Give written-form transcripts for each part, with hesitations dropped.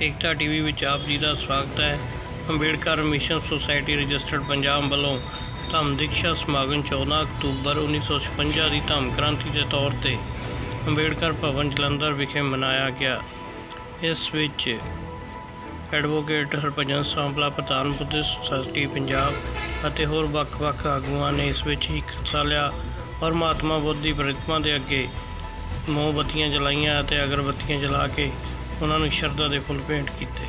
एकता TV विच आप जी का स्वागत है। Ambedkar mission society registered Punjab वालों धम्म दीक्षा समागम 14 अक्तूबर 1956 की धम्म क्रांति के तौर पर अंबेडकर भवन जलंधर विखे मनाया गया। इस विच एडवोकेट हरभजन सांपला प्रधान बुद्धिस्ट सोसाइटी पंजाब ਅਤੇ होर ਵੱਖ-ਵੱਖ आगुआं ने इस विच हिस्सा लिया और महात्मा बुद्ध की प्रतिमा के अगे मोमबत्तियां जलाइयां ਅਤੇ अगरबत्तियां जला के उन्होंने शरधा के फुल भेंट किए।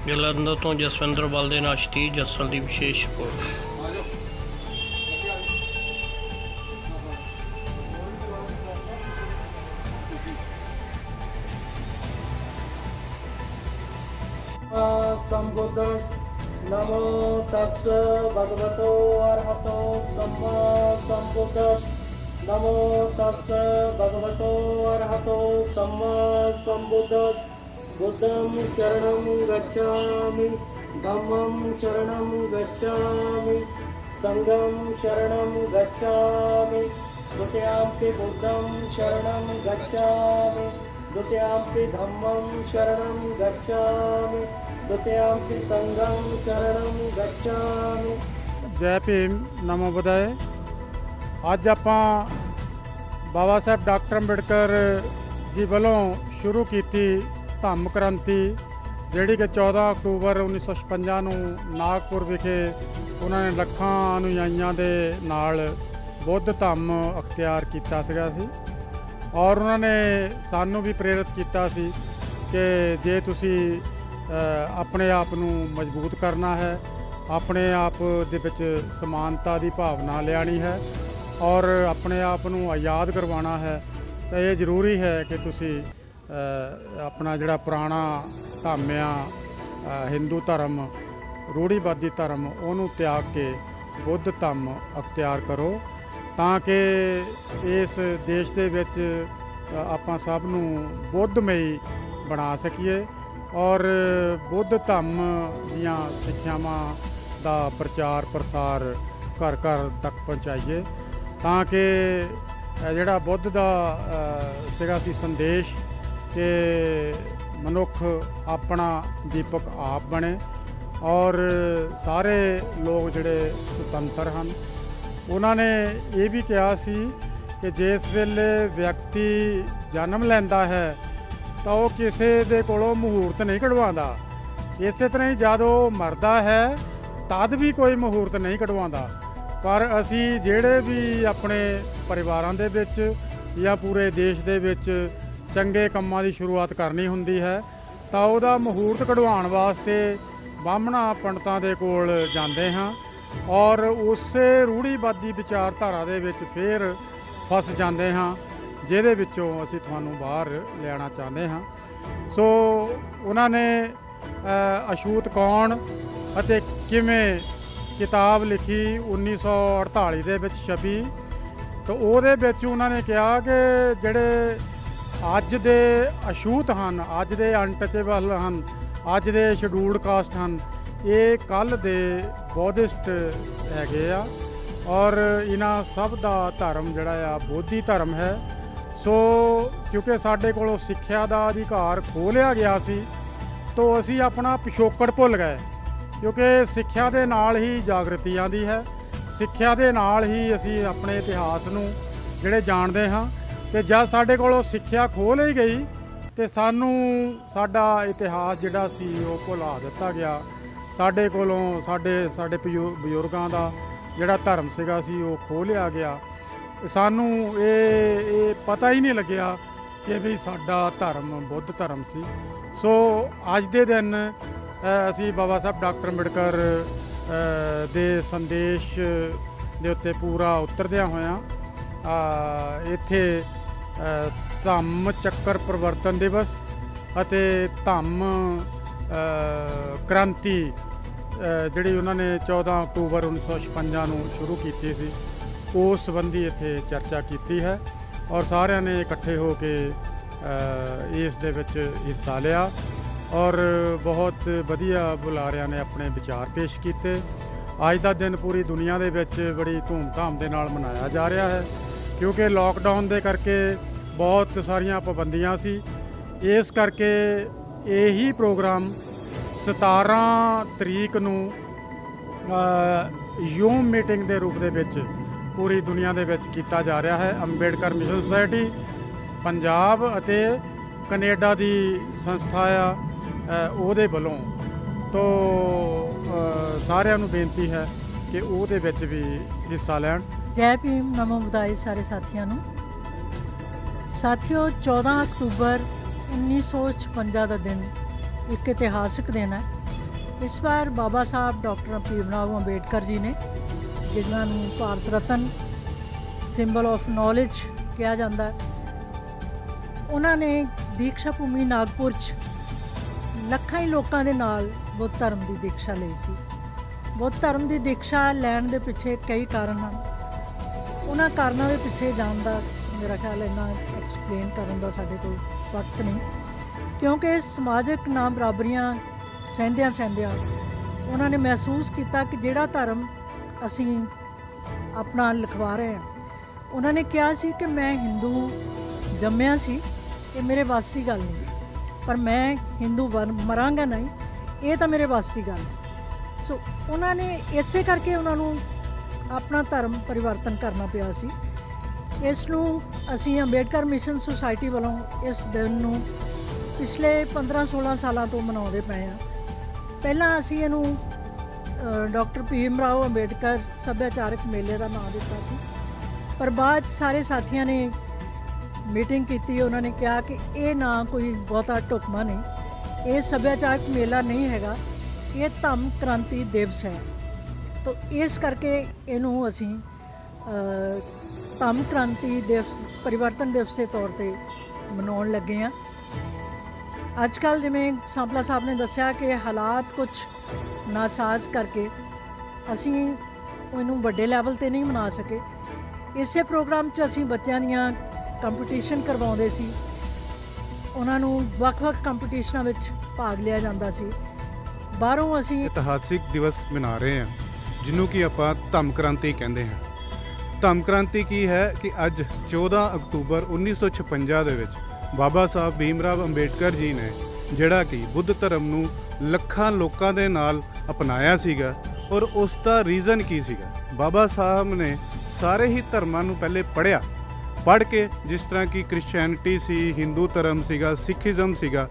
जलंधर तो जसविंदर बल के नाशती जसल की विशेष रिपोर्ट। संबुद्ध नमो तस् भगवतो अरहतो सम्मा संबुद्ध नमो तस् भगवतो अरहतो सम्मा संबुद्ध बुद्धं शरणं गच्छामि धम्मं शरणं गच्छामि संघं शरणं गच्छामि द्वितीयंपि बुद्धं शरणं गच्छामि द्वितीयंपि धम्मं शरणं गच्छामि द्वितीयंपि संघं शरणं गच्छामि। जय भीम नमो बुद्धाय। ਅੱਜ ਆਪਾਂ ਬਾਬਾ ਸਾਹਿਬ ਡਾਕਟਰ ਅੰਬੇਡਕਰ ਜੀ ਵੱਲੋਂ ਸ਼ੁਰੂ ਕੀਤੀ ਧੰਮ ਕ੍ਰਾਂਤੀ ਜਿਹੜੀ ਕਿ 14 ਅਕਤੂਬਰ 1956 ਨੂੰ ਨਾਗਪੁਰ ਵਿਖੇ ਉਹਨਾਂ ਨੇ ਲੱਖਾਂ ਅਨੁਯਾਈਆਂ ਦੇ ਨਾਲ ਬੁੱਧ ਧੰਮ ਅਖਤਿਆਰ ਕੀਤਾ ਸੀਗਾ ਸੀ ਔਰ ਉਹਨਾਂ ਨੇ ਸਾਨੂੰ ਵੀ ਪ੍ਰੇਰਿਤ ਕੀਤਾ ਸੀ ਕਿ ਜੇ ਤੁਸੀਂ ਆਪਣੇ ਆਪ ਨੂੰ ਮਜ਼ਬੂਤ ਕਰਨਾ ਹੈ, ਆਪਣੇ ਆਪ ਦੇ ਵਿੱਚ ਸਮਾਨਤਾ ਦੀ ਭਾਵਨਾ ਲਿਆਣੀ ਹੈ और अपने आप ਨੂੰ आज़ाद करवाना है तो ये जरूरी है कि तुसी अपना जिहड़ा पुराना धर्म आ हिंदू धर्म रूढ़ीवादी धर्म उहनूं त्याग के बुद्ध धर्म अख्तियार करो तां कि इस देश दे विच आपां सब नूं बुद्धमई बना सकीए और बुद्ध धर्म दीआं सिੱਖਿਆਵਾਂ दा प्रचार प्रसार घर घर तक पहुँचाइए ਤਾਂ ਕਿ ਜਿਹੜਾ ਬੁੱਧ ਦਾ ਸੀਗਾ ਸੀ ਸੰਦੇਸ਼ ਕਿ ਮਨੁੱਖ ਆਪਣਾ ਦੀਪਕ ਆਪ ਬਣੇ ਔਰ ਸਾਰੇ ਲੋਕ ਜਿਹੜੇ ਸੁਤੰਤਰ ਹਨ। ਉਹਨਾਂ ਨੇ ਇਹ ਵੀ ਕਿਹਾ ਸੀ ਕਿ ਜਿਸ ਵੇਲੇ ਵਿਅਕਤੀ ਜਨਮ ਲੈਂਦਾ ਹੈ ਤਾਂ ਉਹ ਕਿਸੇ ਦੇ ਕੋਲੋਂ ਮਹੂਰਤ ਨਹੀਂ ਕਢਵਾਉਂਦਾ, ਇਸੇ ਤਰ੍ਹਾਂ ਹੀ ਜਦ ਉਹ ਮਰਦਾ ਹੈ ਤਦ ਵੀ ਕੋਈ ਮਹੂਰਤ ਨਹੀਂ ਕਢਵਾਉਂਦਾ। पर असी ਜਿਹੜੇ भी अपने परिवारां दे विच या पूरे देश दे विच चंगे ਕੰਮਾਂ ਦੀ शुरुआत करनी ਹੁੰਦੀ है ਤਾਂ ਉਹਦਾ ਮਹੂਰਤ ਕਢਵਾਉਣ ਵਾਸਤੇ ਬਾਹਮਣਾ ਪੰਡਤਾਂ ਦੇ ਕੋਲ ਜਾਂਦੇ ਹਾਂ ਔਰ ਉਸੇ ਰੂੜੀਵਾਦੀ ਵਿਚਾਰਧਾਰਾ ਦੇ ਵਿੱਚ ਫਿਰ ਫਸ ਜਾਂਦੇ ਹਾਂ ਜਿਹਦੇ ਵਿੱਚੋਂ ਅਸੀਂ ਤੁਹਾਨੂੰ ਬਾਹਰ ਲਿਆਉਣਾ ਚਾਹੁੰਦੇ ਹਾਂ। ਸੋ ਉਹਨਾਂ ਨੇ ਅਛੂਤ ਕੌਣ ਅਤੇ ਕਿਵੇਂ किताब लिखी 1948 ਦੇ ਵਿੱਚ ਛਪੀ ਤਾਂ ਉਹਦੇ ਵਿੱਚ ਉਹਨਾਂ ਨੇ ਕਿਹਾ ਕਿ ਜਿਹੜੇ ਅੱਜ ਦੇ ਅਛੂਤ ਹਨ, ਅੱਜ ਦੇ ਅਨਟਚੇਬਲ ਹਨ, ਅੱਜ ਦੇ ਸ਼ਡਿਊਲਡ ਕਾਸਟ ਹਨ, ਇਹ ਕੱਲ੍ਹ ਦੇ ਬੌਧਿਸਟ ਹੈਗੇ ਆ ਔਰ ਇਹਨਾਂ ਸਭ ਦਾ ਧਰਮ ਜਿਹੜਾ ਆ ਬੋਧੀ ਧਰਮ ਹੈ। ਸੋ ਕਿਉਂਕਿ ਸਾਡੇ ਕੋਲੋਂ ਸਿੱਖਿਆ ਦਾ ਅਧਿਕਾਰ ਖੋਹ ਲਿਆ ਗਿਆ ਸੀ ਤਾਂ ਅਸੀਂ ਆਪਣਾ ਪਿਛੋਕੜ ਭੁੱਲ ਗਏ क्योंकि सिक्ख्या के नाल ही जागृति आती है, सिक्ख्या के नाल ही असी अपने इतिहास नूं जिहड़े जानते हाँ तो जब साडे कोलों सिक्ख्या खोह लई गई तो सानूं साडा इतिहास जिहड़ा सी वो भुला दिता गया। साडे कोलों साडे बजुर्गां दा जिहड़ा धर्म सीगा सी वो खोह लिया गया। सानूं ये पता ही नहीं लग्या कि भी साडा धर्म बुद्ध धर्म सी। सो अज दे दिन ਅਸੀਂ ਬਾਬਾ ਸਾਹਿਬ ਡਾਕਟਰ ਅੰਬੇਡਕਰ ਦੇ ਸੰਦੇਸ਼ ਦੇ ਉੱਤੇ ਪੂਰਾ ਉਤਰਦਿਆਂ ਹੋਇਆਂ ਇੱਥੇ ਧੰਮ ਚੱਕਰ ਪਰਿਵਰਤਨ ਦਿਵਸ ਅਤੇ ਧੰਮ ਕ੍ਰਾਂਤੀ ਜਿਹੜੀ ਉਹਨਾਂ ਨੇ 14 ਅਕਤੂਬਰ 1956 ਨੂੰ ਸ਼ੁਰੂ ਕੀਤੀ ਸੀ ਉਸ ਸੰਬੰਧੀ ਇੱਥੇ ਚਰਚਾ ਕੀਤੀ ਹੈ ਔਰ ਸਾਰਿਆਂ ਨੇ ਇਕੱਠੇ ਹੋ ਕੇ ਇਸ ਦੇ ਵਿੱਚ ਹਿੱਸਾ ਲਿਆ और बहुत वधिया बुलारियां ने अपने विचार पेश किए। अज का दिन पूरी दुनिया के विच बड़ी धूमधाम के नाल मनाया जा रहा है क्योंकि लॉकडाउन के करके बहुत सारिया पाबंदियां सी ਇਸ ਕਰਕੇ ਇਹੀ ਪ੍ਰੋਗਰਾਮ 17 ਤਰੀਕ ਨੂੰ ਯੂਮ ਮੀਟਿੰਗ ਦੇ ਰੂਪ ਦੇ ਵਿੱਚ ਪੂਰੀ ਦੁਨੀਆ ਦੇ ਵਿੱਚ ਕੀਤਾ ਜਾ ਰਿਹਾ ਹੈ। ਅੰਬੇਡਕਰ ਮਿਸ਼ਨ ਸੁਸਾਇਟੀ ਪੰਜਾਬ ਅਤੇ ਕੈਨੇਡਾ ਦੀ ਸੰਸਥਾ ਆ ਉਹਦੇ ਵੱਲੋਂ ਤੋਂ ਸਾਰਿਆਂ ਨੂੰ ਬੇਨਤੀ ਹੈ ਕਿ ਉਹਦੇ ਵਿੱਚ ਵੀ ਹਿੱਸਾ ਲੈਣ। ਜੈ ਭੀਮ, ਨਮੋ ਬੁਦਾਏ ਸਾਰੇ ਸਾਥੀਆਂ ਨੂੰ। ਸਾਥੀਓ, 14 ਅਕਤੂਬਰ 1956 ਦਾ ਦਿਨ ਇੱਕ ਇਤਿਹਾਸਕ ਦਿਨ ਹੈ। ਇਸ ਵਾਰ ਬਾਬਾ ਸਾਹਿਬ ਡਾਕਟਰ ਭੀਮ ਰਾਓ ਅੰਬੇਡਕਰ ਜੀ ਨੇ, ਜਿਨ੍ਹਾਂ ਨੂੰ Bharat Ratna symbol of knowledge ਕਿਹਾ ਜਾਂਦਾ ਹੈ, ਉਹਨਾਂ ਨੇ ਦੀਕਸ਼ਾ ਭੂਮੀ ਨਾਗਪੁਰ 'ਚ ਲੱਖਾਂ ਹੀ ਲੋਕਾਂ ਦੇ ਨਾਲ ਬੁੱਧ ਧਰਮ ਦੀ ਦੀਕਸ਼ਾ ਲਈ ਸੀ। ਬੁੱਧ ਧਰਮ ਦੀ ਦੀਕਸ਼ਾ ਲੈਣ ਦੇ ਪਿੱਛੇ ਕਈ ਕਾਰਨ ਹਨ। ਉਹਨਾਂ ਕਾਰਨਾਂ ਦੇ ਪਿੱਛੇ ਜਾਣ ਦਾ ਮੇਰਾ ਖਿਆਲ ਇੰਨਾ ਐਕਸਪਲੇਨ ਕਰਨ ਦਾ ਸਾਡੇ ਕੋਲ ਵਕਤ ਨਹੀਂ, ਕਿਉਂਕਿ ਸਮਾਜਿਕ ਨਾ ਬਰਾਬਰੀਆਂ ਸਹਿੰਦਿਆਂ ਉਹਨਾਂ ਨੇ ਮਹਿਸੂਸ ਕੀਤਾ ਕਿ ਜਿਹੜਾ ਧਰਮ ਅਸੀਂ ਆਪਣਾ ਲਿਖਵਾ ਰਹੇ ਹਾਂ, ਉਹਨਾਂ ਨੇ ਕਿਹਾ ਸੀ ਕਿ ਮੈਂ ਹਿੰਦੂ ਜੰਮਿਆ ਸੀ, ਇਹ ਮੇਰੇ ਵੱਸ ਦੀ ਗੱਲ ਨਹੀਂ, ਪਰ ਮੈਂ ਹਿੰਦੂ ਮਰਾਂਗਾ ਨਹੀਂ, ਇਹ ਤਾਂ ਮੇਰੇ ਵੱਸ ਦੀ ਗੱਲ ਹੈ। ਸੋ ਉਹਨਾਂ ਨੇ ਇਸੇ ਕਰਕੇ ਉਹਨਾਂ ਨੂੰ ਆਪਣਾ ਧਰਮ ਪਰਿਵਰਤਨ ਕਰਨਾ ਪਿਆ ਸੀ। ਇਸ ਨੂੰ ਅਸੀਂ ਅੰਬੇਡਕਰ ਮਿਸ਼ਨ ਸੁਸਾਇਟੀ ਵੱਲੋਂ ਇਸ ਦਿਨ ਨੂੰ ਪਿਛਲੇ 15-16 ਸਾਲਾਂ ਤੋਂ ਮਨਾਉਂਦੇ ਪਏ ਹਾਂ। ਪਹਿਲਾਂ ਅਸੀਂ ਇਹਨੂੰ ਡਾਕਟਰ ਭੀਮ ਰਾਓ ਅੰਬੇਡਕਰ ਸੱਭਿਆਚਾਰਕ ਮੇਲੇ ਦਾ ਨਾਮ ਦਿੱਤਾ ਸੀ, ਪਰ ਬਾਅਦ 'ਚ ਸਾਰੇ ਸਾਥੀਆਂ ਨੇ ਮੀਟਿੰਗ ਕੀਤੀ। ਉਹਨਾਂ ਨੇ ਕਿਹਾ ਕਿ ਇਹ ਨਾ ਕੋਈ ਬਹੁਤਾ ਢੁਕਵਾਂ ਨਹੀਂ, ਇਹ ਸੱਭਿਆਚਾਰਕ ਮੇਲਾ ਨਹੀਂ ਹੈਗਾ, ਇਹ ਧੰਮ ਕ੍ਰਾਂਤੀ ਦਿਵਸ ਹੈ। ਤਾਂ ਇਸ ਕਰਕੇ ਇਹਨੂੰ ਅਸੀਂ ਧੰਮ ਕ੍ਰਾਂਤੀ ਦਿਵਸ, ਪਰਿਵਰਤਨ ਦਿਵਸ ਦੇ ਤੌਰ 'ਤੇ ਮਨਾਉਣ ਲੱਗੇ ਹਾਂ। ਅੱਜ ਕੱਲ੍ਹ ਜਿਵੇਂ ਸਾਂਪਲਾ ਸਾਹਿਬ ਨੇ ਦੱਸਿਆ ਕਿ ਹਾਲਾਤ ਕੁਝ ਨਾਸਾਜ਼ ਕਰਕੇ ਅਸੀਂ ਇਹਨੂੰ ਵੱਡੇ ਲੈਵਲ 'ਤੇ ਨਹੀਂ ਮਨਾ ਸਕੇ। ਇਸੇ ਪ੍ਰੋਗਰਾਮ 'ਚ ਅਸੀਂ ਬੱਚਿਆਂ ਦੀਆਂ ਕੰਪੀਟੀਸ਼ਨ ਕਰਵਾਉਂਦੇ ਸੀ, ਉਹਨਾਂ ਨੂੰ ਵੱਖ-ਵੱਖ ਕੰਪੀਟੀਸ਼ਨਾਂ ਵਿੱਚ ਭਾਗ ਲਿਆ ਜਾਂਦਾ ਸੀ। ਬਾਹਰੋਂ ਅਸੀਂ ਇਤਿਹਾਸਿਕ ਦਿਵਸ ਮਨਾ ਰਹੇ ਹਾਂ, ਜਿਹਨੂੰ ਕਿ ਆਪਾਂ ਧੰਮ ਕ੍ਰਾਂਤੀ ਕਹਿੰਦੇ ਹਾਂ। ਧੰਮ ਕ੍ਰਾਂਤੀ ਕੀ ਹੈ ਕਿ ਅੱਜ 14 ਅਕਤੂਬਰ 1956 ਦੇ ਵਿੱਚ ਬਾਬਾ ਸਾਹਿਬ ਭੀਮ ਰਾਓ ਅੰਬੇਡਕਰ ਜੀ ਨੇ ਜਿਹੜਾ ਕਿ ਬੁੱਧ ਧਰਮ ਨੂੰ ਲੱਖਾਂ ਲੋਕਾਂ ਦੇ ਨਾਲ ਅਪਣਾਇਆ ਸੀਗਾ, ਔਰ ਉਸ ਦਾ ਰੀਜ਼ਨ ਕੀ ਸੀਗਾ। ਬਾਬਾ ਸਾਹਿਬ ਨੇ ਸਾਰੇ ਹੀ ਧਰਮਾਂ ਨੂੰ ਪਹਿਲੇ ਪੜ੍ਹ ਕੇ, ਜਿਸ ਤਰ੍ਹਾਂ ਕਿ ਕ੍ਰਿਸਚੈਨਿਟੀ ਸੀ, ਹਿੰਦੂ ਧਰਮ ਸੀਗਾ, ਸਿੱਖੀਜ਼ਮ ਸੀਗਾ,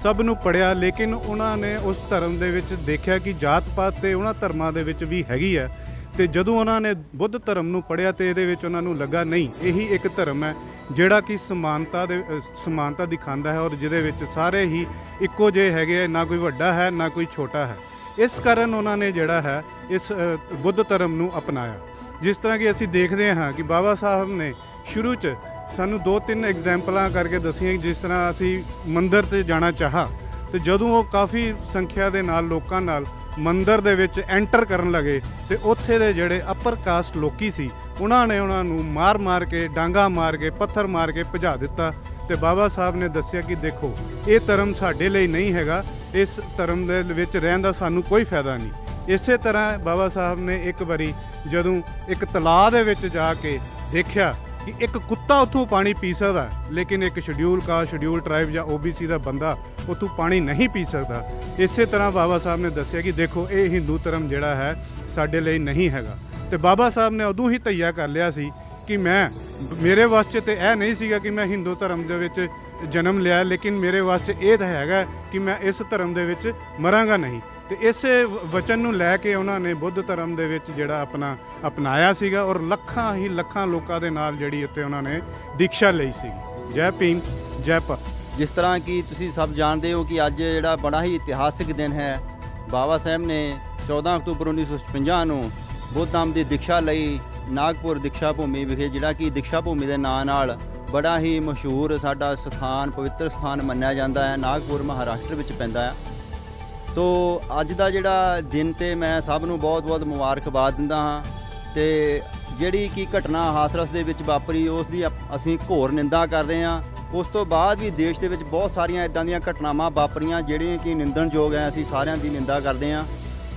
ਸਭ ਨੂੰ ਪੜ੍ਹਿਆ। ਲੇਕਿਨ ਉਹਨਾਂ ਨੇ ਉਸ ਧਰਮ ਦੇ ਵਿੱਚ ਦੇਖਿਆ ਕਿ ਜਾਤ ਪਾਤ ਤੇ ਉਹਨਾਂ ਧਰਮਾਂ ਦੇ ਵਿੱਚ ਵੀ ਹੈਗੀ ਹੈ। ਤੇ ਜਦੋਂ ਉਹਨਾਂ ਨੇ ਬੁੱਧ ਧਰਮ ਨੂੰ ਪੜ੍ਹਿਆ ਤੇ ਇਹਦੇ ਵਿੱਚ ਉਹਨਾਂ ਨੂੰ ਲੱਗਾ ਨਹੀਂ, ਇਹੀ ਇੱਕ ਧਰਮ ਹੈ ਜਿਹੜਾ ਕਿ ਸਮਾਨਤਾ ਦਿਖਾਉਂਦਾ ਹੈ, ਔਰ ਜਿਹਦੇ ਵਿੱਚ ਸਾਰੇ ਹੀ ਇੱਕੋ ਜਿਹੇ ਹੈਗੇ, ਨਾ ਕੋਈ ਵੱਡਾ ਹੈ ਨਾ ਕੋਈ ਛੋਟਾ ਹੈ। ਇਸ ਕਾਰਨ ਉਹਨਾਂ ਨੇ ਜਿਹੜਾ ਹੈ ਇਸ ਬੁੱਧ ਧਰਮ ਨੂੰ ਅਪਣਾਇਆ। ਜਿਸ ਤਰ੍ਹਾਂ ਕਿ ਅਸੀਂ ਦੇਖਦੇ ਹਾਂ ਕਿ ਬਾਬਾ ਸਾਹਿਬ ਨੇ ਸ਼ੁਰੂ 'ਚ ਸਾਨੂੰ 2-3 ਐਗਜ਼ੈਂਪਲਾਂ ਕਰਕੇ ਦੱਸੀਆਂ। ਜਿਸ ਤਰ੍ਹਾਂ ਅਸੀਂ ਮੰਦਿਰ 'ਤੇ ਜਾਣਾ ਚਾਹਾ ਤੇ ਜਦੋਂ ਉਹ ਕਾਫੀ ਸੰਖਿਆ ਦੇ ਨਾਲ ਲੋਕਾਂ ਨਾਲ ਮੰਦਿਰ ਦੇ ਵਿੱਚ ਐਂਟਰ ਕਰਨ ਲੱਗੇ ਤੇ ਉੱਥੇ ਦੇ ਜਿਹੜੇ ਅਪਰ ਕਾਸਟ ਲੋਕੀ ਸੀ, ਉਹਨਾਂ ਨੇ ਉਹਨਾਂ ਨੂੰ ਮਾਰ ਕੇ, ਡਾਂਗਾ ਮਾਰ ਕੇ, ਪੱਥਰ ਮਾਰ ਕੇ ਭਜਾ ਦਿੱਤਾ। ਤੇ ਬਾਬਾ ਸਾਹਿਬ ਨੇ ਦੱਸਿਆ ਕਿ ਦੇਖੋ, ਇਹ ਧਰਮ ਸਾਡੇ ਲਈ ਨਹੀਂ ਹੈਗਾ, ਇਸ ਧਰਮ ਦੇ ਵਿੱਚ ਰਹਿਣ ਦਾ ਸਾਨੂੰ ਕੋਈ ਫਾਇਦਾ ਨਹੀਂ। ਇਸੇ ਤਰ੍ਹਾਂ ਬਾਬਾ ਸਾਹਿਬ ਨੇ ਇੱਕ ਵਾਰੀ ਜਦੋਂ ਇੱਕ ਤਲਾਅ ਦੇ ਵਿੱਚ ਜਾ ਕੇ ਦੇਖਿਆ ਕਿ ਇੱਕ ਕੁੱਤਾ ਉੱਥੋਂ ਪਾਣੀ ਪੀ ਸਕਦਾ, ਲੇਕਿਨ ਇੱਕ ਸ਼ਡਿਊਲ ਕਾਸਟ, ਸ਼ਡਿਊਲ ਟਰਾਈਬ ਜਾਂ OBC ਦਾ ਬੰਦਾ ਉੱਥੋਂ ਪਾਣੀ ਨਹੀਂ ਪੀ ਸਕਦਾ। ਇਸੇ ਤਰ੍ਹਾਂ ਬਾਬਾ ਸਾਹਿਬ ਨੇ ਦੱਸਿਆ ਕਿ ਦੇਖੋ, ਇਹ ਹਿੰਦੂ ਧਰਮ ਜਿਹੜਾ ਹੈ ਸਾਡੇ ਲਈ ਨਹੀਂ ਹੈਗਾ। ਤੇ ਬਾਬਾ ਸਾਹਿਬ ਨੇ ਉਦੋਂ ਹੀ ਤਈਆ ਕਰ ਲਿਆ ਸੀ ਕਿ ਮੇਰੇ ਵਾਸਤੇ ਤੇ ਇਹ ਨਹੀਂ ਸੀਗਾ ਕਿ ਮੈਂ ਹਿੰਦੂ ਧਰਮ ਦੇ ਵਿੱਚ ਜਨਮ ਲਿਆ, ਲੇਕਿਨ ਮੇਰੇ ਵਾਸਤੇ ਇਹ ਤਾਂ ਹੈਗਾ ਕਿ ਮੈਂ ਇਸ ਧਰਮ ਦੇ ਵਿੱਚ ਮਰਾਂਗਾ ਨਹੀਂ। ਤੇ ਇਸੇ ਵਚਨ ਨੂੰ ਲੈ ਕੇ ਉਹਨਾਂ ਨੇ ਬੁੱਧ ਧਰਮ ਦੇ ਵਿੱਚ ਜਿਹੜਾ ਅਪਣਾਇਆ ਸੀਗਾ, ਔਰ ਲੱਖਾਂ ਲੋਕਾਂ ਦੇ ਨਾਲ ਜਿਹੜੀ ਉੱਤੇ ਉਹਨਾਂ ਨੇ ਦੀਕਸ਼ਾ ਲਈ ਸੀ। ਜੈ ਭੀਮ, ਜੈ ਭਾਰਤ। ਜਿਸ ਤਰ੍ਹਾਂ ਕਿ ਤੁਸੀਂ ਸਭ ਜਾਣਦੇ ਹੋ ਕਿ ਅੱਜ ਜਿਹੜਾ ਬੜਾ ਹੀ ਇਤਿਹਾਸਿਕ ਦਿਨ ਹੈ, ਬਾਬਾ ਸਾਹਿਬ ਨੇ 14 ਅਕਤੂਬਰ 1956 ਨੂੰ ਬੁੱਧ ਧਰਮ ਦੀ ਦੀਕਸ਼ਾ ਲਈ ਨਾਗਪੁਰ ਦੀਕਸ਼ਾ ਭੂਮੀ ਵਿਖੇ, ਜਿਹੜਾ ਕਿ ਦੀਕਸ਼ਾ ਭੂਮੀ ਦੇ ਨਾਂ ਨਾਲ ਬੜਾ ਹੀ ਮਸ਼ਹੂਰ ਸਾਡਾ ਸਥਾਨ, ਪਵਿੱਤਰ ਸਥਾਨ ਮੰਨਿਆ ਜਾਂਦਾ ਹੈ। ਨਾਗਪੁਰ ਮਹਾਰਾਸ਼ਟਰ ਵਿੱਚ ਪੈਂਦਾ ਹੈ। ਤੋ ਅੱਜ ਦਾ ਜਿਹੜਾ ਦਿਨ ਤੇ ਮੈਂ ਸਭ ਨੂੰ ਬਹੁਤ ਮੁਬਾਰਕਬਾਦ ਦਿੰਦਾ ਹਾਂ। ਤੇ ਜਿਹੜੀ ਕਿ ਘਟਨਾ ਹਾਥਰਸ ਦੇ ਵਿੱਚ ਵਾਪਰੀ, ਉਸ ਦੀ ਅਸੀਂ ਘੋਰ ਨਿੰਦਾ ਕਰਦੇ ਹਾਂ। ਉਸ ਤੋਂ ਬਾਅਦ ਵੀ ਦੇਸ਼ ਦੇ ਵਿੱਚ ਬਹੁਤ ਸਾਰੀਆਂ ਇਦਾਂ ਦੀਆਂ ਘਟਨਾਵਾਂ ਵਾਪਰੀਆਂ ਜਿਹੜੀਆਂ ਕਿ ਨਿੰਦਣਯੋਗ ਹੈ, ਅਸੀਂ ਸਾਰਿਆਂ ਦੀ ਨਿੰਦਾ ਕਰਦੇ ਹਾਂ।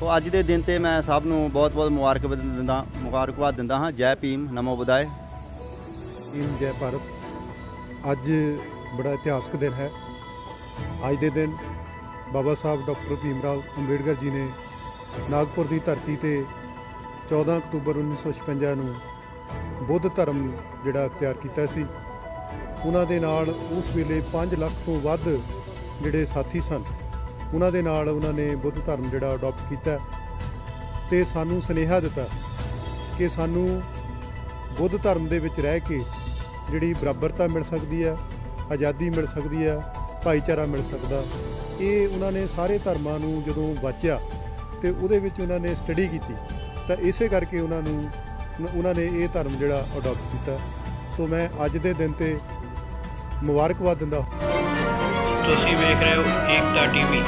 ਤੋ ਅੱਜ ਦੇ ਦਿਨ ਤੇ ਮੈਂ ਸਭ ਨੂੰ ਬਹੁਤ ਮੁਬਾਰਕਬਾਦ ਦਿੰਦਾ ਹਾਂ। ਜੈ ਭੀਮ, ਨਮੋ ਬੁਦਾਏ। ਭੀਮ, ਜੈ ਭਾਰਤ। ਅੱਜ ਬੜਾ ਇਤਿਹਾਸਕ ਦਿਨ ਹੈ। ਅੱਜ ਦੇ ਦਿਨ ਬਾਬਾ ਸਾਹਿਬ ਡਾਕਟਰ ਭੀਮ ਰਾਓ ਅੰਬੇਡਕਰ ਜੀ ਨੇ ਨਾਗਪੁਰ ਦੀ ਧਰਤੀ ਤੇ 14 ਅਕਤੂਬਰ 1956 ਨੂੰ ਬੁੱਧ ਧਰਮ ਜਿਹੜਾ ਅਖਤਿਆਰ ਕੀਤਾ ਸੀ। ਉਹਨਾਂ ਦੇ ਨਾਲ ਉਸ ਵੇਲੇ 5 ਲੱਖ ਤੋਂ ਵੱਧ ਜਿਹੜੇ ਸਾਥੀ ਸਨ, ਉਹਨਾਂ ਦੇ ਨਾਲ ਉਹਨਾਂ ਨੇ ਬੁੱਧ ਧਰਮ ਜਿਹੜਾ ਅਡਾਪਟ ਕੀਤਾ ਤੇ ਸਾਨੂੰ ਸੁਨੇਹਾ ਦਿੱਤਾ ਕਿ ਸਾਨੂੰ ਬੁੱਧ ਧਰਮ ਦੇ ਵਿੱਚ ਰਹਿ ਕੇ ਜਿਹੜੀ ਬਰਾਬਰਤਾ ਮਿਲ ਸਕਦੀ ਹੈ, ਆਜ਼ਾਦੀ ਮਿਲ ਸਕਦੀ ਹੈ, ਭਾਈਚਾਰਾ ਮਿਲ ਸਕਦਾ। ਇਹ ਉਹਨਾਂ ਨੇ ਸਾਰੇ ਧਰਮਾਂ ਨੂੰ ਜਦੋਂ ਵਾਚਿਆ ਤੇ ਉਹਦੇ ਵਿੱਚ ਉਹਨਾਂ ਨੇ ਸਟੱਡੀ ਕੀਤੀ ਤਾਂ ਇਸੇ ਕਰਕੇ ਉਹਨਾਂ ਨੇ ਇਹ ਧਰਮ ਜਿਹੜਾ ਅਡਾਪਟ ਕੀਤਾ। ਸੋ ਮੈਂ ਅੱਜ ਦੇ ਦਿਨ ਤੇ ਮੁਬਾਰਕਬਾਦ ਦਿੰਦਾ। ਤੁਸੀਂ ਵੇਖ ਰਹੇ ਹੋ ਏਕਤਾ ਟੀਵੀ।